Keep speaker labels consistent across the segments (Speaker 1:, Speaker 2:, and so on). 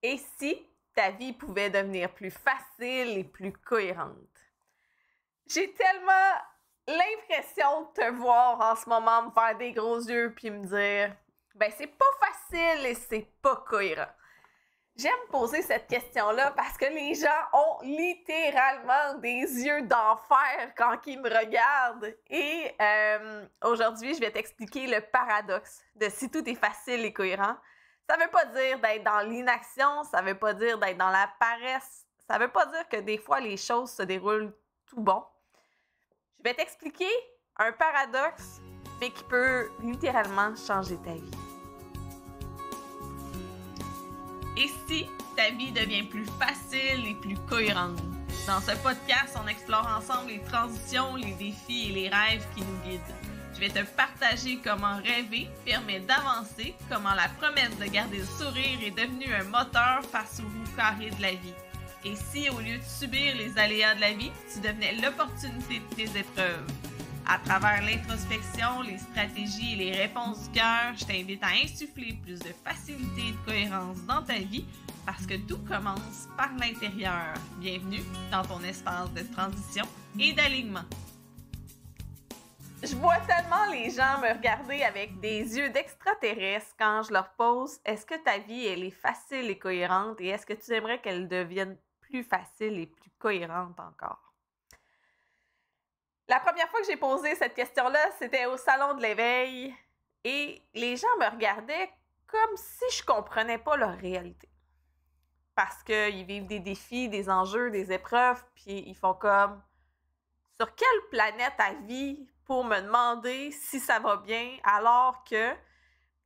Speaker 1: Et si ta vie pouvait devenir plus facile et plus cohérente? J'ai tellement l'impression de te voir en ce moment me faire des gros yeux puis me dire ben c'est pas facile et c'est pas cohérent. J'aime poser cette question-là parce que les gens ont littéralement des yeux d'enfer quand ils me regardent. Et aujourd'hui, je vais t'expliquer le paradoxe de si tout est facile et cohérent. Ça veut pas dire d'être dans l'inaction, ça veut pas dire d'être dans la paresse, ça veut pas dire que des fois les choses se déroulent tout bon. Je vais t'expliquer un paradoxe, mais qui peut littéralement changer ta vie. Et si ta vie devient plus facile et plus cohérente? Dans ce podcast, on explore ensemble les transitions, les défis et les rêves qui nous guident. Je vais te partager comment rêver permet d'avancer, comment la promesse de garder le sourire est devenue un moteur face aux roues carrées de la vie. Et si, au lieu de subir les aléas de la vie, tu devenais l'opportunité de tes épreuves? À travers l'introspection, les stratégies et les réponses du cœur, je t'invite à insuffler plus de facilité et de cohérence dans ta vie parce que tout commence par l'intérieur. Bienvenue dans ton espace de transition et d'alignement. Je vois tellement les gens me regarder avec des yeux d'extraterrestres quand je leur pose « Est-ce que ta vie, elle est facile et cohérente et est-ce que tu aimerais qu'elle devienne plus facile et plus cohérente encore? » La première fois que j'ai posé cette question-là, c'était au Salon de l'éveil et les gens me regardaient comme si je comprenais pas leur réalité. Parce qu'ils vivent des défis, des enjeux, des épreuves, puis ils font comme « Sur quelle planète à vie pour me demander si ça va bien alors que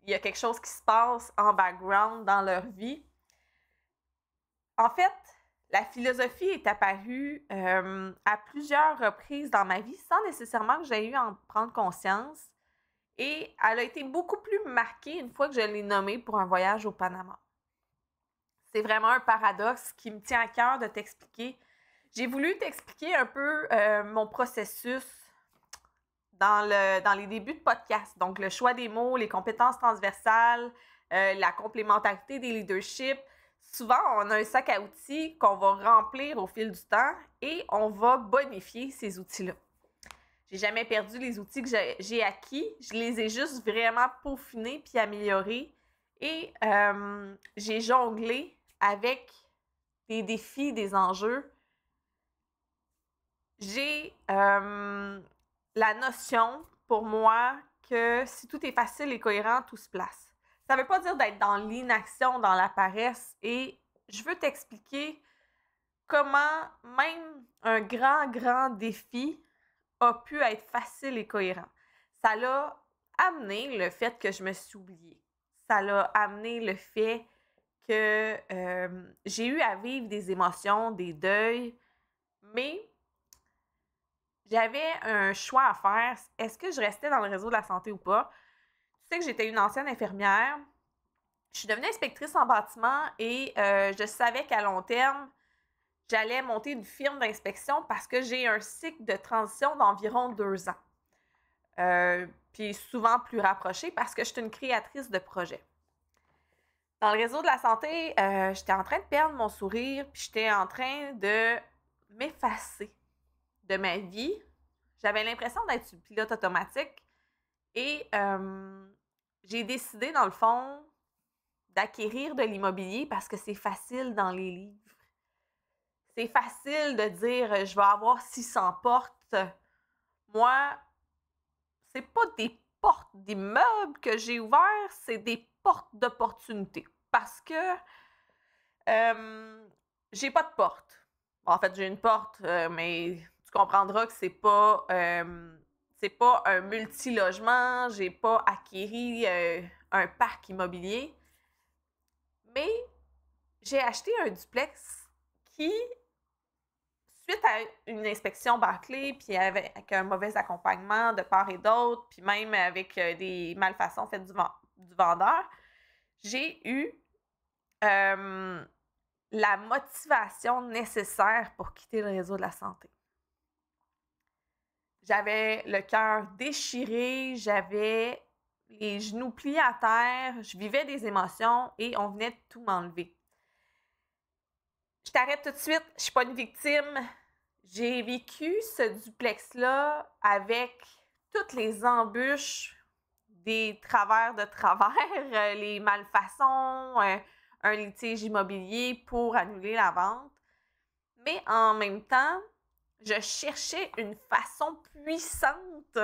Speaker 1: il y a quelque chose qui se passe en background dans leur vie? » En fait, la philosophie est apparue à plusieurs reprises dans ma vie sans nécessairement que j'aie eu à en prendre conscience. Et elle a été beaucoup plus marquée une fois que je l'ai nommée pour un voyage au Panama. C'est vraiment un paradoxe qui me tient à cœur de t'expliquer. J'ai voulu t'expliquer un peu mon processus dans les débuts de podcast. Donc, le choix des mots, les compétences transversales, la complémentarité des leaderships. Souvent, on a un sac à outils qu'on va remplir au fil du temps et on va bonifier ces outils-là. J'ai jamais perdu les outils que j'ai acquis. Je les ai juste vraiment peaufinés puis améliorés. Et j'ai jonglé avec des défis, des enjeux. J'ai la notion pour moi que si tout est facile et cohérent, tout se place. Ça ne veut pas dire d'être dans l'inaction, dans la paresse. Et je veux t'expliquer comment même un grand défi a pu être facile et cohérent. Ça l'a amené le fait que je me suis oubliée. Ça l'a amené le fait que j'ai eu à vivre des émotions, des deuils, mais j'avais un choix à faire. Est-ce que je restais dans le réseau de la santé ou pas? Tu sais que j'étais une ancienne infirmière. Je suis devenue inspectrice en bâtiment et je savais qu'à long terme, j'allais monter une firme d'inspection parce que j'ai un cycle de transition d'environ 2 ans. Puis souvent plus rapproché parce que je suis une créatrice de projets. Dans le réseau de la santé, j'étais en train de perdre mon sourire, puis j'étais en train de m'effacer de ma vie. J'avais l'impression d'être sur le pilote automatique et j'ai décidé, dans le fond, d'acquérir de l'immobilier parce que c'est facile dans les livres. C'est facile de dire « je vais avoir 600 portes ». Moi, c'est pas des portes d'immeubles que j'ai ouvertes, c'est des portes d'opportunités. Parce que j'ai pas de porte. En fait, j'ai une porte, mais tu comprendras que c'est pas un multi-logement, j'ai pas acquéri un parc immobilier. Mais j'ai acheté un duplex qui, suite à une inspection bâclée, puis avec un mauvais accompagnement de part et d'autre, puis même avec des malfaçons faites du vendeur, j'ai eu la motivation nécessaire pour quitter le réseau de la santé. J'avais le cœur déchiré, j'avais les genoux pliés à terre, je vivais des émotions et on venait de tout m'enlever. Je t'arrête tout de suite, je suis pas une victime. J'ai vécu ce duplex-là avec toutes les embûches des travers de travers, les malfaçons, un litige immobilier pour annuler la vente. Mais en même temps, je cherchais une façon puissante.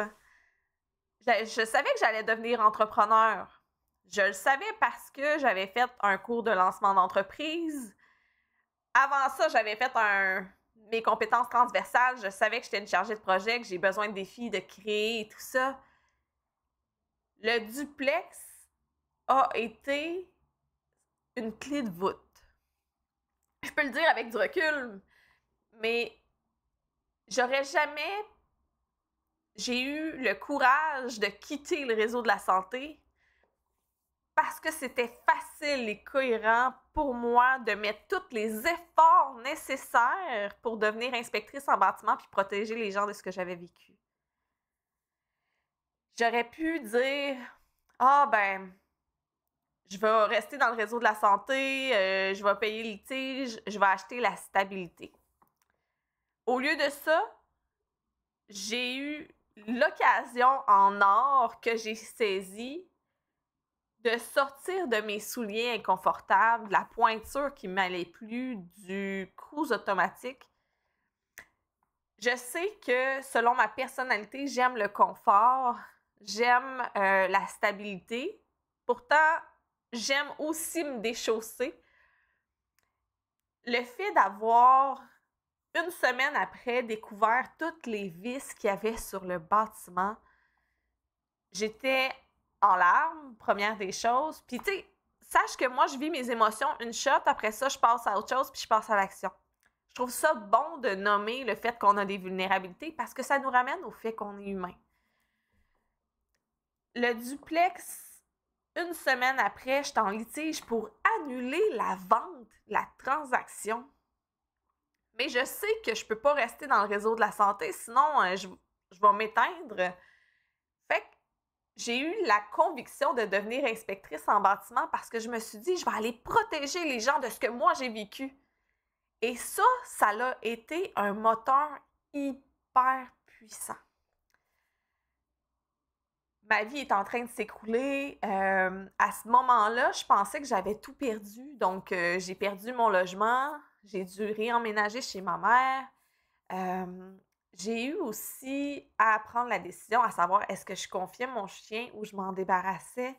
Speaker 1: Je savais que j'allais devenir entrepreneur. Je le savais parce que j'avais fait un cours de lancement d'entreprise. Avant ça, j'avais fait mes compétences transversales. Je savais que j'étais une chargée de projet, que j'ai besoin de défis, de créer et tout ça. Le duplex a été une clé de voûte. Je peux le dire avec du recul, mais j'aurais jamais j'ai eu le courage de quitter le réseau de la santé parce que c'était facile et cohérent pour moi de mettre tous les efforts nécessaires pour devenir inspectrice en bâtiment puis protéger les gens de ce que j'avais vécu. J'aurais pu dire « Ah ben, je vais rester dans le réseau de la santé, je vais payer le litige, je vais acheter la stabilité. » Au lieu de ça, j'ai eu l'occasion en or que j'ai saisie de sortir de mes souliers inconfortables, de la pointure qui ne m'allait plus, du cruise automatique. Je sais que selon ma personnalité, j'aime le confort, j'aime la stabilité. Pourtant, j'aime aussi me déchausser. Le fait d'avoir, une semaine après, découvert toutes les vis qu'il y avait sur le bâtiment, j'étais en larmes, première des choses. Puis, tu sais, sache que moi, je vis mes émotions une shot. Après ça, je passe à autre chose, puis je passe à l'action. Je trouve ça bon de nommer le fait qu'on a des vulnérabilités parce que ça nous ramène au fait qu'on est humain. Le duplex, une semaine après, j'étais en litige pour annuler la vente, la transaction. Mais je sais que je peux pas rester dans le réseau de la santé, sinon je vais m'éteindre. Fait que j'ai eu la conviction de devenir inspectrice en bâtiment parce que je me suis dit, je vais aller protéger les gens de ce que moi j'ai vécu. Et ça a été un moteur hyper puissant. Ma vie est en train de s'écrouler. À ce moment-là, je pensais que j'avais tout perdu. Donc, j'ai perdu mon logement. J'ai dû réemménager chez ma mère. J'ai eu aussi à prendre la décision à savoir est-ce que je confiais mon chien ou je m'en débarrassais.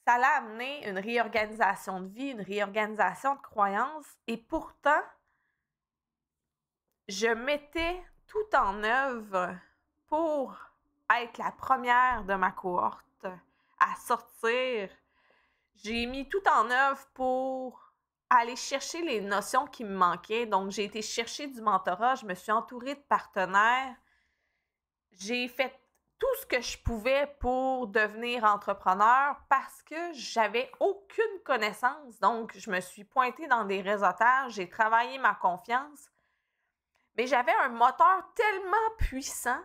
Speaker 1: Ça l'a amené une réorganisation de vie, une réorganisation de croyances. Et pourtant, je mettais tout en œuvre pour être la première de ma cohorte à sortir. J'ai mis tout en œuvre pour aller chercher les notions qui me manquaient. Donc, j'ai été chercher du mentorat, je me suis entourée de partenaires. J'ai fait tout ce que je pouvais pour devenir entrepreneur parce que j'avais aucune connaissance. Donc, je me suis pointée dans des réseautages, j'ai travaillé ma confiance. Mais j'avais un moteur tellement puissant.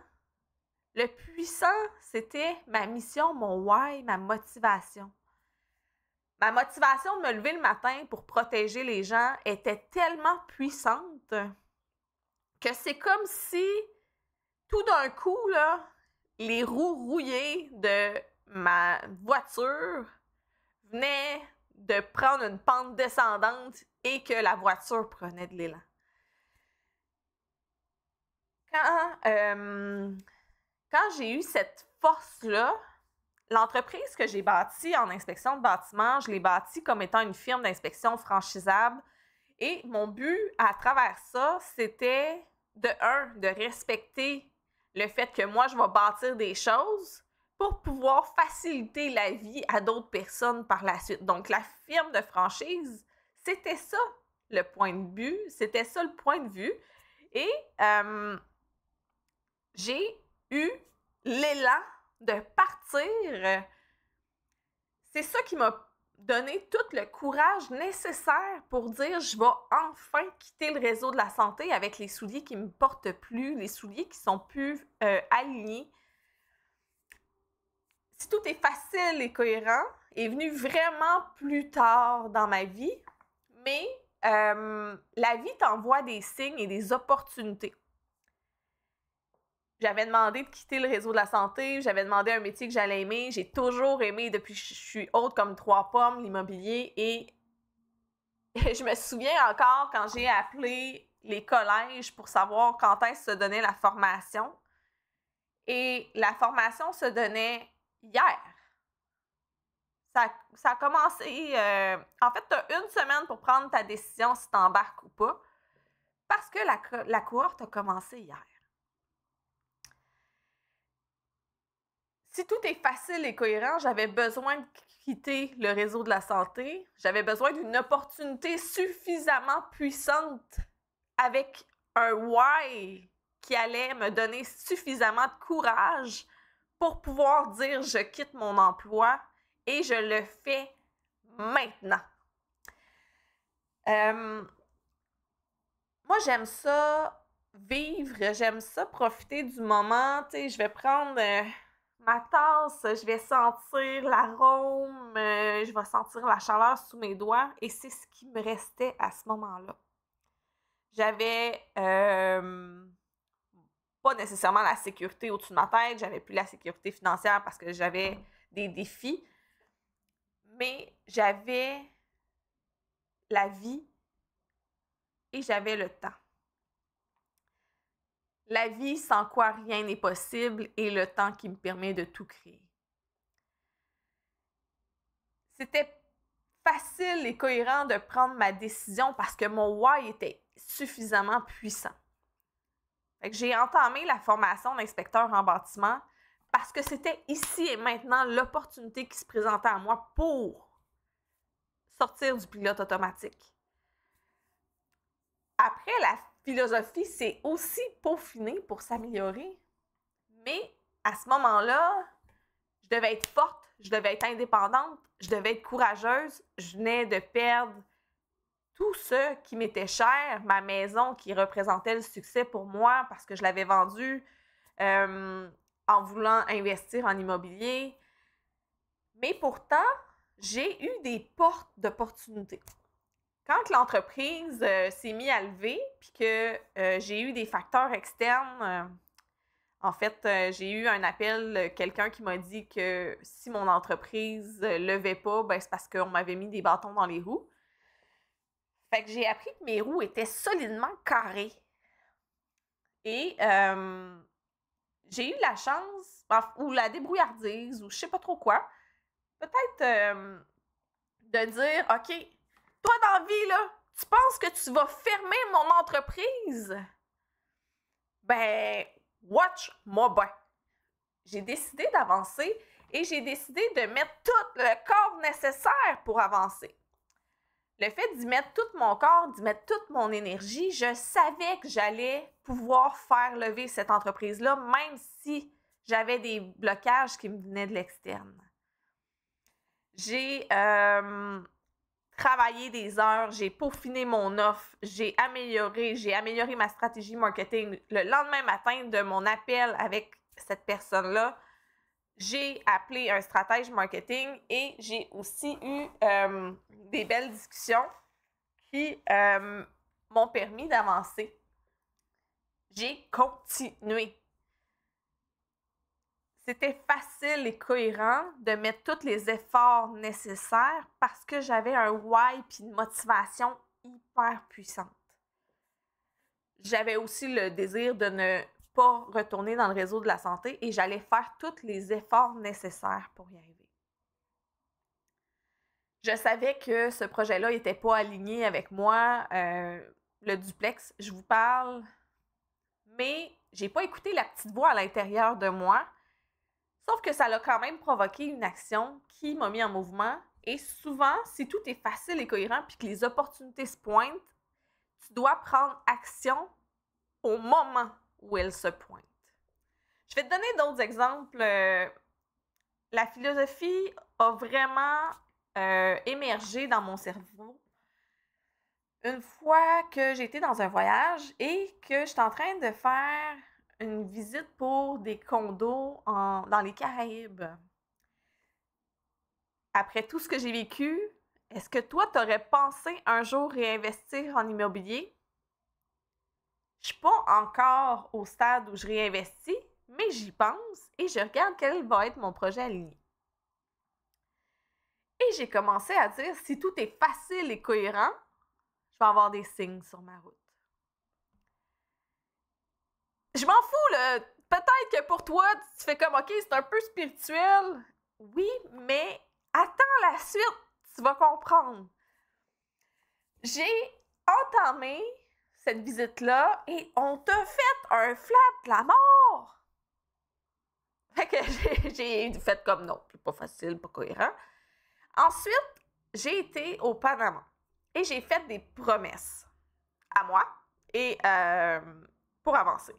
Speaker 1: Le puissant, c'était ma mission, mon why, ma motivation. Ma motivation de me lever le matin pour protéger les gens était tellement puissante que c'est comme si, tout d'un coup, là, les roues rouillées de ma voiture venaient de prendre une pente descendante et que la voiture prenait de l'élan. Quand j'ai eu cette force-là, l'entreprise que j'ai bâtie en inspection de bâtiment, je l'ai bâtie comme étant une firme d'inspection franchisable. Et mon but à travers ça, c'était de respecter le fait que moi, je vais bâtir des choses pour pouvoir faciliter la vie à d'autres personnes par la suite. Donc, la firme de franchise, c'était ça le point de vue, c'était ça le point de vue. Et j'ai eu l'élan de partir. C'est ça qui m'a donné tout le courage nécessaire pour dire je vais enfin quitter le réseau de la santé avec les souliers qui ne me portent plus, les souliers qui sont plus alignés. Si tout est facile et cohérent, est venu vraiment plus tard dans ma vie, mais la vie t'envoie des signes et des opportunités. J'avais demandé de quitter le réseau de la santé, j'avais demandé un métier que j'allais aimer. J'ai toujours aimé, depuis que je suis haute comme 3 pommes, l'immobilier. Et je me souviens encore quand j'ai appelé les collèges pour savoir quand est-ce se donnait la formation. Et la formation se donnait hier. Ça a commencé... en fait, tu as 1 semaine pour prendre ta décision si tu embarques ou pas, parce que la cohorte a commencé hier. Si tout est facile et cohérent, j'avais besoin de quitter le réseau de la santé. J'avais besoin d'une opportunité suffisamment puissante avec un why qui allait me donner suffisamment de courage pour pouvoir dire je quitte mon emploi et je le fais maintenant. Moi, j'aime ça vivre, j'aime ça profiter du moment. Tu sais, je vais prendre ma tasse, je vais sentir l'arôme, je vais sentir la chaleur sous mes doigts et c'est ce qui me restait à ce moment-là. J'avais pas nécessairement la sécurité au-dessus de ma tête, j'avais plus la sécurité financière parce que j'avais des défis, mais j'avais la vie et j'avais le temps. La vie sans quoi rien n'est possible et le temps qui me permet de tout créer. C'était facile et cohérent de prendre ma décision parce que mon why était suffisamment puissant. Fait que j'ai entamé la formation d'inspecteur en bâtiment parce que c'était ici et maintenant l'opportunité qui se présentait à moi pour sortir du pilote automatique. Après, la philosophie s'est aussi peaufinée pour s'améliorer, mais à ce moment-là, je devais être forte, je devais être indépendante, je devais être courageuse. Je venais de perdre tout ce qui m'était cher, ma maison qui représentait le succès pour moi parce que je l'avais vendue en voulant investir en immobilier. Mais pourtant, j'ai eu des portes d'opportunités. Quand l'entreprise s'est mise à lever, puis que j'ai eu des facteurs externes, en fait, j'ai eu un appel, quelqu'un qui m'a dit que si mon entreprise ne levait pas, ben, c'est parce qu'on m'avait mis des bâtons dans les roues. Fait que j'ai appris que mes roues étaient solidement carrées. Et j'ai eu la chance, ou la débrouillardise, ou je sais pas trop quoi, peut-être de dire, OK, toi dans la vie, là, tu penses que tu vas fermer mon entreprise? Ben, watch-moi bien. J'ai décidé d'avancer et j'ai décidé de mettre tout le corps nécessaire pour avancer. Le fait d'y mettre tout mon corps, d'y mettre toute mon énergie, je savais que j'allais pouvoir faire lever cette entreprise-là, même si j'avais des blocages qui me venaient de l'externe. J'ai travaillé des heures, j'ai peaufiné mon offre, j'ai amélioré ma stratégie marketing. Le lendemain matin de mon appel avec cette personne-là, j'ai appelé un stratège marketing et j'ai aussi eu des belles discussions qui m'ont permis d'avancer. J'ai continué. C'était facile et cohérent de mettre tous les efforts nécessaires parce que j'avais un why et une motivation hyper puissante. J'avais aussi le désir de ne pas retourner dans le réseau de la santé et j'allais faire tous les efforts nécessaires pour y arriver. Je savais que ce projet-là n'était pas aligné avec moi, le duplex, je vous parle, mais j'ai pas écouté la petite voix à l'intérieur de moi, sauf que ça a quand même provoqué une action qui m'a mis en mouvement. Et souvent, si tout est facile et cohérent puis que les opportunités se pointent, tu dois prendre action au moment où elles se pointent. Je vais te donner d'autres exemples. La philosophie a vraiment émergé dans mon cerveau une fois que j'étais dans un voyage et que j'étais en train de faire une visite pour des condos dans les Caraïbes. Après tout ce que j'ai vécu est-ce que toi, tu aurais pensé un jour réinvestir en immobilier? Je suis pas encore au stade où je réinvestis, mais j'y pense et je regarde quel va être mon projet aligné. Et j'ai commencé à dire, si tout est facile et cohérent, je vais avoir des signes sur ma route. Je m'en fous, là. Peut-être que pour toi, tu fais comme, OK, c'est un peu spirituel. Oui, mais attends la suite, tu vas comprendre. J'ai entamé cette visite-là et on t'a fait un flat de la mort. Fait que j'ai fait comme non, c'est pas facile, pas cohérent. Ensuite, j'ai été au Panama et j'ai fait des promesses à moi et pour avancer.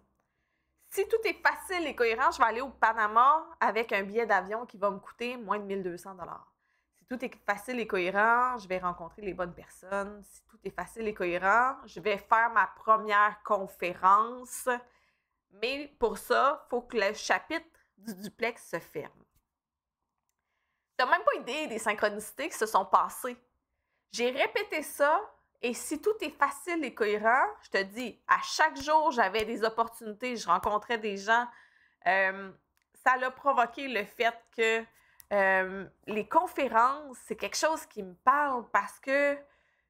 Speaker 1: Si tout est facile et cohérent, je vais aller au Panama avec un billet d'avion qui va me coûter moins de 1200 $. Si tout est facile et cohérent, je vais rencontrer les bonnes personnes. Si tout est facile et cohérent, je vais faire ma première conférence. Mais pour ça, il faut que le chapitre du duplex se ferme. Tu n'as même pas idée des synchronicités qui se sont passées. J'ai répété ça et si tout est facile et cohérent, je te dis, à chaque jour, j'avais des opportunités, je rencontrais des gens. Ça a provoqué le fait que les conférences, c'est quelque chose qui me parle parce que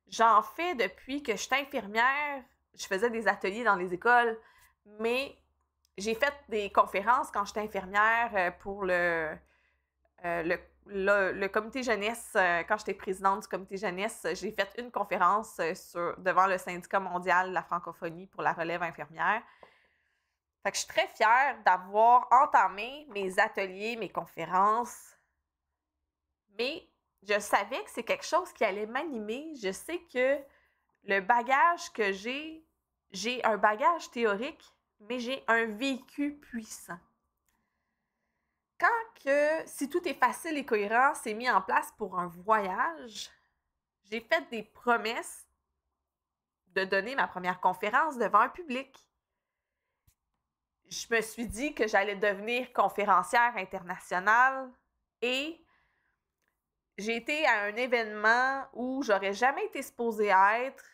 Speaker 1: j'en fais depuis que je suis infirmière. Je faisais des ateliers dans les écoles, mais j'ai fait des conférences quand j'étais infirmière pour le comité jeunesse, quand j'étais présidente du comité jeunesse, j'ai fait une conférence devant le syndicat mondial de la francophonie pour la relève infirmière. Fait que je suis très fière d'avoir entamé mes ateliers, mes conférences, mais je savais que c'est quelque chose qui allait m'animer. Je sais que le bagage que j'ai un bagage théorique, mais j'ai un vécu puissant. Si tout est facile et cohérent, c'est mis en place pour un voyage, j'ai fait des promesses de donner ma première conférence devant un public. Je me suis dit que j'allais devenir conférencière internationale et j'ai été à un événement où j'aurais jamais été supposée être,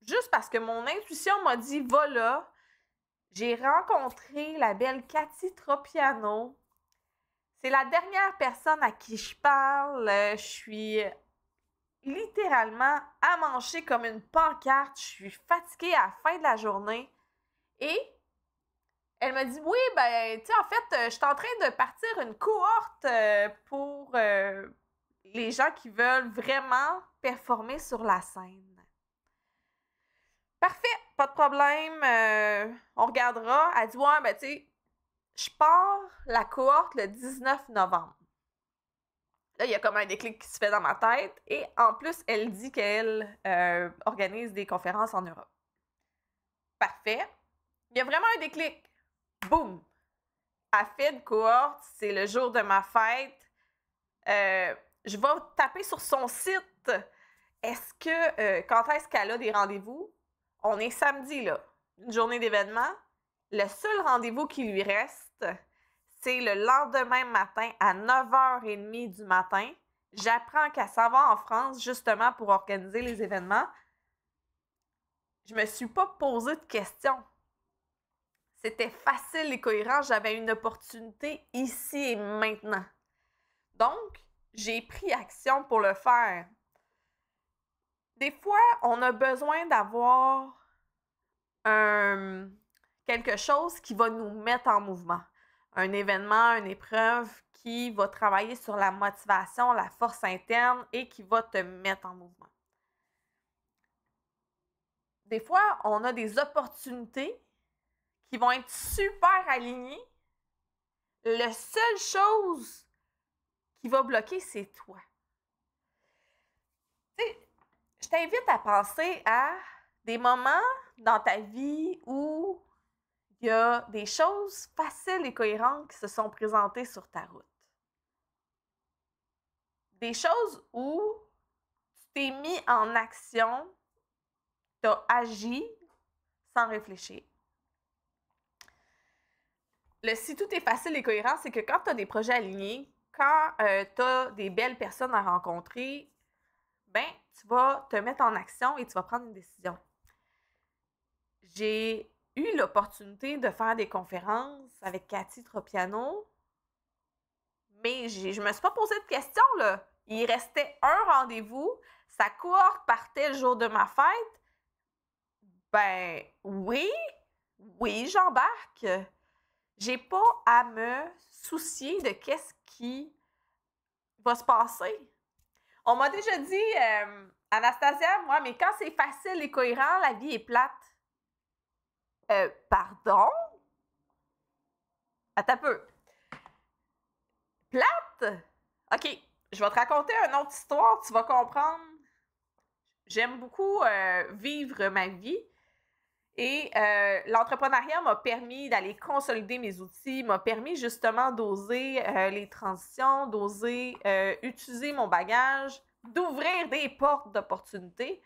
Speaker 1: juste parce que mon intuition m'a dit « va là ». J'ai rencontré la belle Cathy Tropiano. C'est la dernière personne à qui je parle. Je suis littéralement amanchée comme une pancarte. Je suis fatiguée à la fin de la journée. Et elle me dit, oui, ben, tu sais, en fait, je suis en train de partir une cohorte pour les gens qui veulent vraiment performer sur la scène. Parfait, pas de problème. On regardera. Elle dit, ouais, ben, tu sais, je pars la cohorte le 19 novembre. Là, il y a comme un déclic qui se fait dans ma tête. Et en plus, elle dit qu'elle organise des conférences en Europe. Parfait. Il y a vraiment un déclic. Boum! Elle fait une cohorte. C'est le jour de ma fête. Je vais taper sur son site. Quand est-ce qu'elle a des rendez-vous? On est samedi, là. Une journée d'événement. Le seul rendez-vous qui lui reste, c'est le lendemain matin à 9h30 du matin. J'apprends qu'elle s'en va en France justement pour organiser les événements. Je me suis pas posé de questions. C'était facile et cohérent. J'avais une opportunité ici et maintenant. Donc, j'ai pris action pour le faire. Des fois, on a besoin d'avoir quelque chose qui va nous mettre en mouvement. Un événement, une épreuve qui va travailler sur la motivation, la force interne et qui va te mettre en mouvement. Des fois, on a des opportunités qui vont être super alignées. La seule chose qui va bloquer, c'est toi. Tu sais, je t'invite à penser à des moments dans ta vie où il y a des choses faciles et cohérentes qui se sont présentées sur ta route. Des choses où tu t'es mis en action, tu as agi sans réfléchir. Si tout est facile et cohérent, c'est que quand tu as des projets alignés, quand tu as des belles personnes à rencontrer, ben, tu vas te mettre en action et tu vas prendre une décision. J'ai eu l'opportunité de faire des conférences avec Cathy Tropiano, mais je me suis pas posé de questions, là. Il restait un rendez-vous, sa cohorte partait le jour de ma fête. Ben, oui, j'embarque. J'ai pas à me soucier de qu'est-ce qui va se passer. On m'a déjà dit, Anastasia, moi, mais quand c'est facile et cohérent, la vie est plate. Pardon? Attends un peu. Plate? OK, je vais te raconter une autre histoire, tu vas comprendre. J'aime beaucoup vivre ma vie. Et l'entrepreneuriat m'a permis d'aller consolider mes outils, m'a permis justement d'oser les transitions, d'oser utiliser mon bagage, d'ouvrir des portes d'opportunités.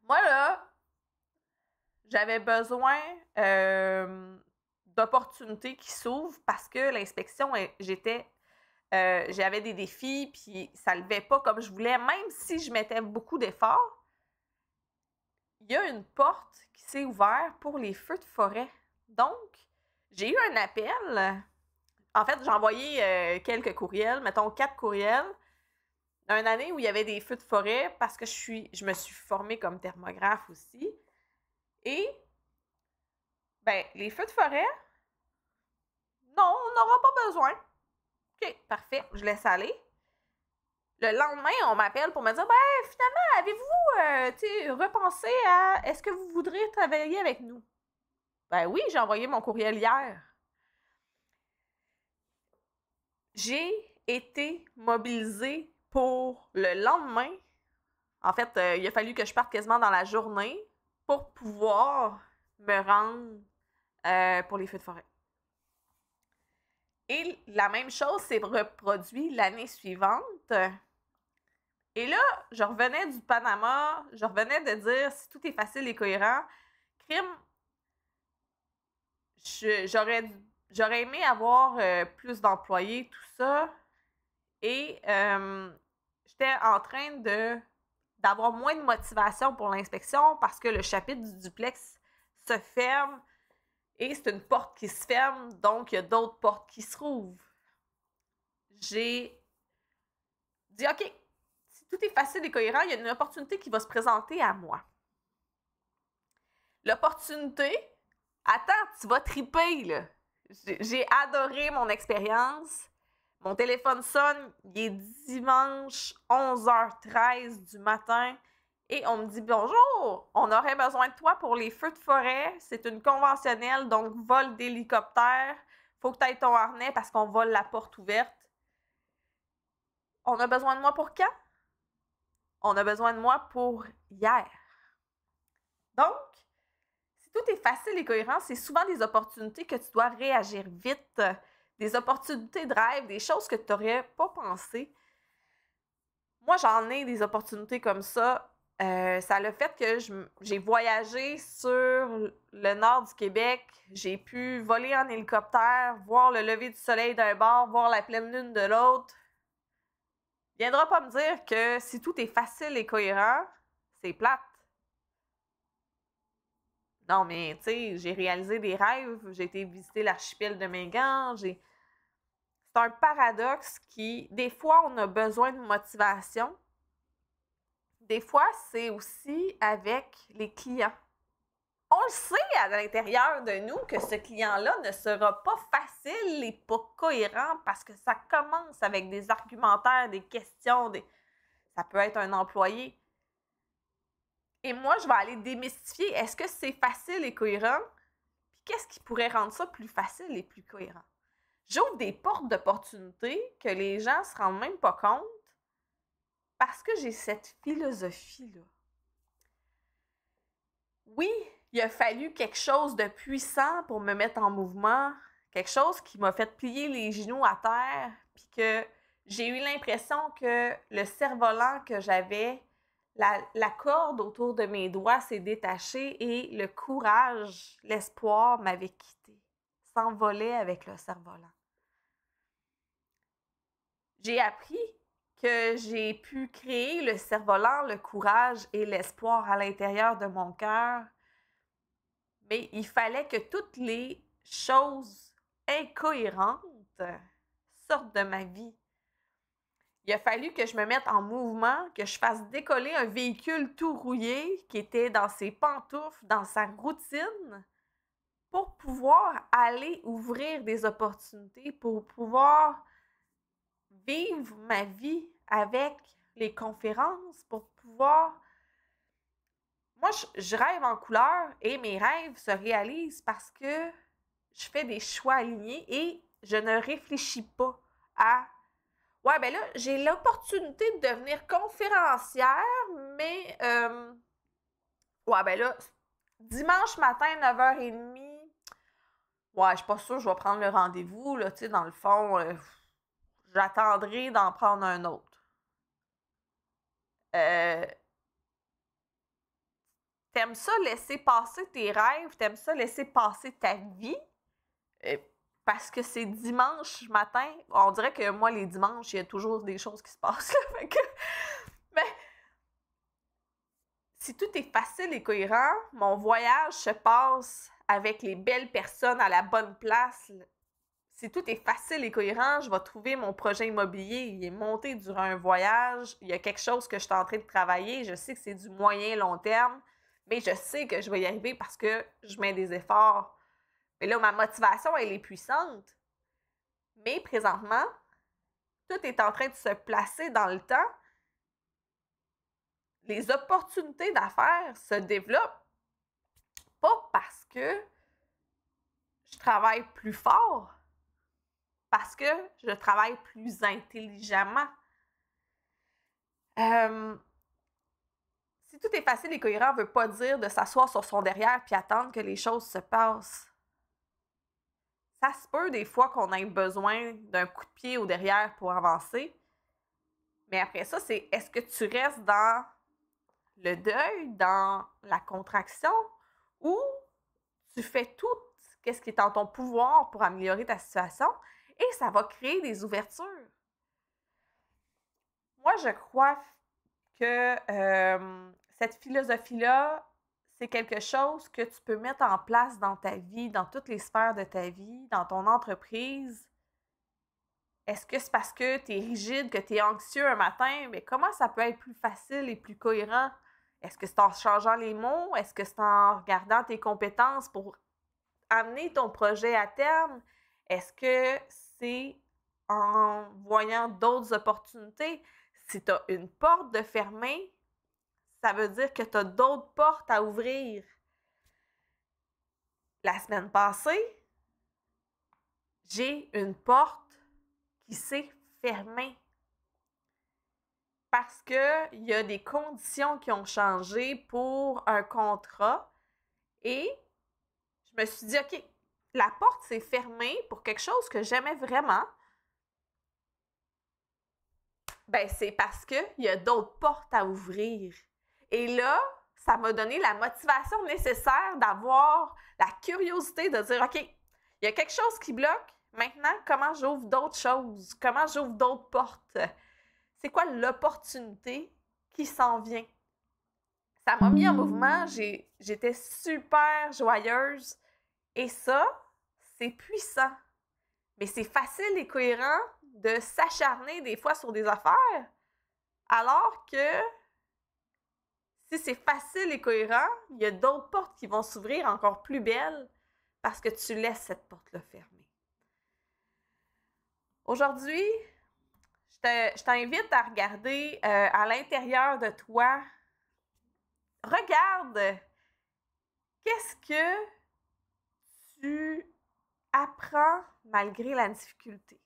Speaker 1: Moi, là, j'avais besoin d'opportunités qui s'ouvrent parce que l'inspection, j'avais des défis, puis ça ne levait pas comme je voulais, même si je mettais beaucoup d'efforts. Il y a une porte qui s'est ouverte pour les feux de forêt. Donc, j'ai eu un appel. En fait, j'ai envoyé quelques courriels, mettons 4 courriels, une année où il y avait des feux de forêt parce que je me suis formée comme thermographe aussi. Et, ben, les feux de forêt, non, on n'aura pas besoin. OK, parfait, je laisse aller. Le lendemain, on m'appelle pour me dire, ben, finalement, avez-vous repensé à est-ce que vous voudriez travailler avec nous? Ben oui, j'ai envoyé mon courriel hier. J'ai été mobilisée pour le lendemain. En fait, il a fallu que je parte quasiment dans la journée pour pouvoir me rendre pour les feux de forêt. Et la même chose s'est reproduit l'année suivante. Et là, je revenais du Panama, je revenais de dire si tout est facile et cohérent, crime, j'aurais aimé avoir plus d'employés, tout ça. Et j'étais en train d'avoir moins de motivation pour l'inspection parce que le chapitre du duplex se ferme et c'est une porte qui se ferme, donc il y a d'autres portes qui se rouvrent. J'ai dit, OK, si tout est facile et cohérent, il y a une opportunité qui va se présenter à moi. L'opportunité, attends, tu vas triper, là. J'ai adoré mon expérience. Mon téléphone sonne, il est dimanche 11h13 du matin et on me dit « Bonjour, on aurait besoin de toi pour les feux de forêt. C'est une conventionnelle, donc vol d'hélicoptère. Faut que tu ailles ton harnais parce qu'on vole la porte ouverte. » On a besoin de moi pour quand? On a besoin de moi pour hier. Donc, si tout est facile et cohérent, c'est souvent des opportunités que tu dois réagir vite, des opportunités de rêve, des choses que tu n'aurais pas pensé. Moi, j'en ai des opportunités comme ça. Ça a le fait que j'ai voyagé sur le nord du Québec. J'ai pu voler en hélicoptère, voir le lever du soleil d'un bord, voir la pleine lune de l'autre. Viendra pas me dire que si tout est facile et cohérent, c'est plate. Non, mais tu sais, j'ai réalisé des rêves, j'ai été visiter l'archipel de Mégan, c'est un paradoxe qui, des fois, on a besoin de motivation. Des fois, c'est aussi avec les clients. On le sait à l'intérieur de nous que ce client-là ne sera pas facile et pas cohérent parce que ça commence avec des argumentaires, des questions, ça peut être un employé. Et moi, je vais aller démystifier, est-ce que c'est facile et cohérent? Puis qu'est-ce qui pourrait rendre ça plus facile et plus cohérent? J'ouvre des portes d'opportunités que les gens ne se rendent même pas compte parce que j'ai cette philosophie-là. Oui, il a fallu quelque chose de puissant pour me mettre en mouvement, quelque chose qui m'a fait plier les genoux à terre, puis que j'ai eu l'impression que le cerf-volant que j'avais, la corde autour de mes doigts s'est détachée et le courage, l'espoir m'avait quitté, s'envolait avec le cerf-volant. J'ai appris que j'ai pu créer le cerf-volant, le courage et l'espoir à l'intérieur de mon cœur. Mais il fallait que toutes les choses incohérentes sortent de ma vie. Il a fallu que je me mette en mouvement, que je fasse décoller un véhicule tout rouillé qui était dans ses pantoufles, dans sa routine, pour pouvoir aller ouvrir des opportunités, pour pouvoir vivre ma vie avec les conférences, pour pouvoir... Moi, je rêve en couleur et mes rêves se réalisent parce que je fais des choix alignés et je ne réfléchis pas à ouais, ben là, j'ai l'opportunité de devenir conférencière, mais ouais, ben là, dimanche matin, 9h30, ouais, je suis pas sûre que je vais prendre le rendez-vous, là, tu sais, dans le fond, j'attendrai d'en prendre un autre. T'aimes ça laisser passer tes rêves, t'aimes ça laisser passer ta vie, parce que c'est dimanche matin. On dirait que moi, les dimanches, il y a toujours des choses qui se passent. Là, fait que... Mais si tout est facile et cohérent, mon voyage se passe avec les belles personnes à la bonne place. Si tout est facile et cohérent, je vais trouver mon projet immobilier. Il est monté durant un voyage. Il y a quelque chose que je suis en train de travailler. Je sais que c'est du moyen long terme, mais je sais que je vais y arriver parce que je mets des efforts. Mais là, ma motivation, elle est puissante. Mais présentement, tout est en train de se placer dans le temps. Les opportunités d'affaires se développent pas parce que je travaille plus fort, parce que je travaille plus intelligemment. Si tout est facile et cohérent, ne veut pas dire de s'asseoir sur son derrière puis attendre que les choses se passent. Ça se peut des fois qu'on ait besoin d'un coup de pied au derrière pour avancer. Mais après ça, c'est est-ce que tu restes dans le deuil, dans la contraction, ou tu fais tout ce qui est en ton pouvoir pour améliorer ta situation et ça va créer des ouvertures. Moi, je crois que cette philosophie-là, c'est quelque chose que tu peux mettre en place dans ta vie, dans toutes les sphères de ta vie, dans ton entreprise. Est-ce que c'est parce que tu es rigide, que tu es anxieux un matin? Mais comment ça peut être plus facile et plus cohérent? Est-ce que c'est en changeant les mots? Est-ce que c'est en regardant tes compétences pour amener ton projet à terme? Est-ce que c'est en voyant d'autres opportunités? Si tu as une porte de fermer, ça veut dire que tu as d'autres portes à ouvrir. La semaine passée, j'ai une porte qui s'est fermée parce qu'il y a des conditions qui ont changé pour un contrat et je me suis dit, OK, la porte s'est fermée pour quelque chose que j'aimais vraiment. Ben, c'est parce qu'il y a d'autres portes à ouvrir. Et là, ça m'a donné la motivation nécessaire d'avoir la curiosité de dire, OK, il y a quelque chose qui bloque. Maintenant, comment j'ouvre d'autres choses? Comment j'ouvre d'autres portes? C'est quoi l'opportunité qui s'en vient? Ça m'a mis en mouvement. J'étais super joyeuse. Et ça, c'est puissant. Mais c'est facile et cohérent de s'acharner des fois sur des affaires, alors que si c'est facile et cohérent, il y a d'autres portes qui vont s'ouvrir encore plus belles parce que tu laisses cette porte-là fermée. Aujourd'hui, je t'invite à regarder à l'intérieur de toi. Regarde, qu'est-ce que tu apprends malgré la difficulté?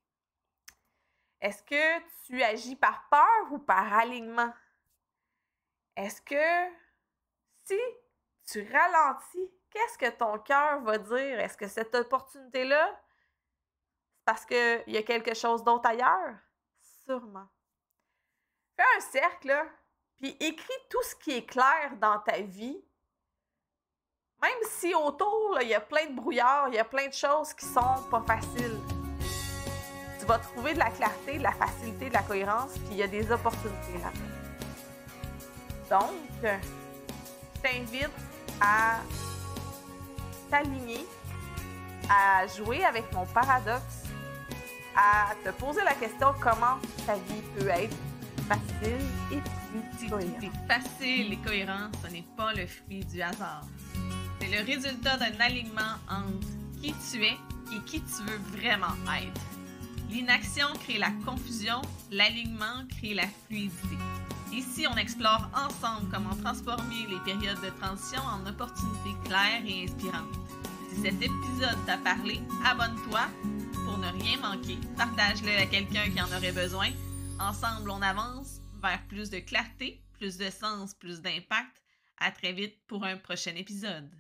Speaker 1: Est-ce que tu agis par peur ou par alignement? Est-ce que si tu ralentis, qu'est-ce que ton cœur va dire? Est-ce que cette opportunité-là, c'est parce qu'il y a quelque chose d'autre ailleurs? Sûrement. Fais un cercle, là, puis écris tout ce qui est clair dans ta vie. Même si autour, il y a plein de brouillard, il y a plein de choses qui sont pas faciles. Tu vas trouver de la clarté, de la facilité, de la cohérence, puis il y a des opportunités là-dedans. Donc, je t'invite à t'aligner, à jouer avec mon paradoxe, à te poser la question comment ta vie peut être facile et plus cohérente.
Speaker 2: Facile et cohérent, ce n'est pas le fruit du hasard. C'est le résultat d'un alignement entre qui tu es et qui tu veux vraiment être. L'inaction crée la confusion, l'alignement crée la fluidité. Ici, on explore ensemble comment transformer les périodes de transition en opportunités claires et inspirantes. Si cet épisode t'a parlé, abonne-toi pour ne rien manquer. Partage-le à quelqu'un qui en aurait besoin. Ensemble, on avance vers plus de clarté, plus de sens, plus d'impact. À très vite pour un prochain épisode.